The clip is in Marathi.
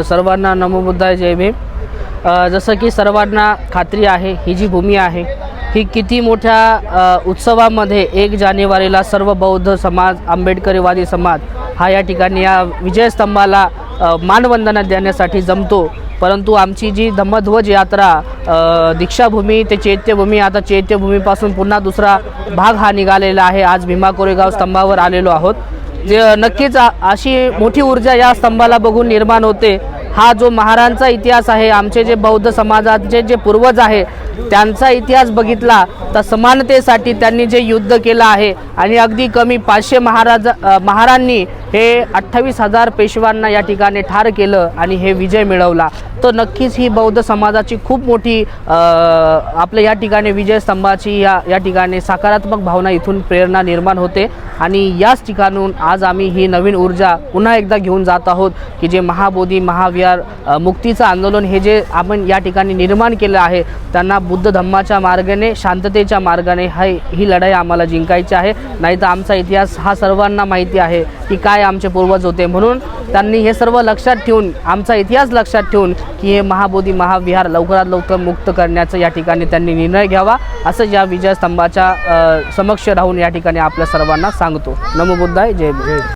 सर्वांना नमो बुद्धाय, जय भीम। जसं की सर्वांना खात्री आहे, ही जी भूमी आहे ही किती मोठ्या उत्सवामध्ये 1 जानेवारीला सर्व बौद्ध समाज, आंबेडकरीवादी समाज हा या ठिकाणी या विजयस्तंभाला मानवंदना देण्यासाठी जमतो। परंतु आमची जी धम्मध्वज यात्रा दीक्षाभूमी ते चैत्यभूमी, आता चैत्यभूमीपासून पुन्हा दुसरा भाग हा निघालेला आहे। आज भीमा कोरेगाव स्तंभावर आलेलो आहोत। जे नक्कीच अशी मोठी ऊर्जा या स्तंभाला बघून निर्माण होते। हा जो महाराजांचा इतिहास आहे, आमचे जे बौद्ध समाजाचे जे पूर्वज आहे त्यांचा इतिहास बघितला तर समानतेसाठी त्यांनी जे युद्ध केलं आहे आणि अगदी कमी 500 महाराजांनी हे 28,000 पेशवांना या ठिकाणी ठार केलं आणि हे विजय मिळवला। तर नक्कीच ही बौद्ध समाजाची खूप मोठी आपल्या या ठिकाणी विजयस्तंभाची या ठिकाणी सकारात्मक भावना, इथून प्रेरणा निर्माण होते आणि याच ठिकाणून आज आम्ही ही नवीन ऊर्जा पुन्हा एकदा घेऊन जात आहोत की जे महाबोधी महाविहार मुक्तीचं आंदोलन हे जे आपण या ठिकाणी निर्माण केलं आहे, त्यांना बुद्ध धम्माच्या मार्गाने, शांततेच्या मार्गाने ही लढाई आम्हाला जिंकायची आहे। नाही तर आमचा इतिहास हा सर्वांना माहिती आहे की काय आमचे पूर्वज होते। म्हणून त्यांनी हे सर्व लक्षात ठेवून, आमचा इतिहास लक्षात ठेवून की हे महाबोधी महाविहार लवकरात लवकर मुक्त करण्याचा या ठिकाणी त्यांनी निर्णय घ्यावा, असं या विजयस्तंभाच्या समक्ष राहून या ठिकाणी आपल्या सर्वांना सांगतो। नमो बुद्धाय, जय भीम।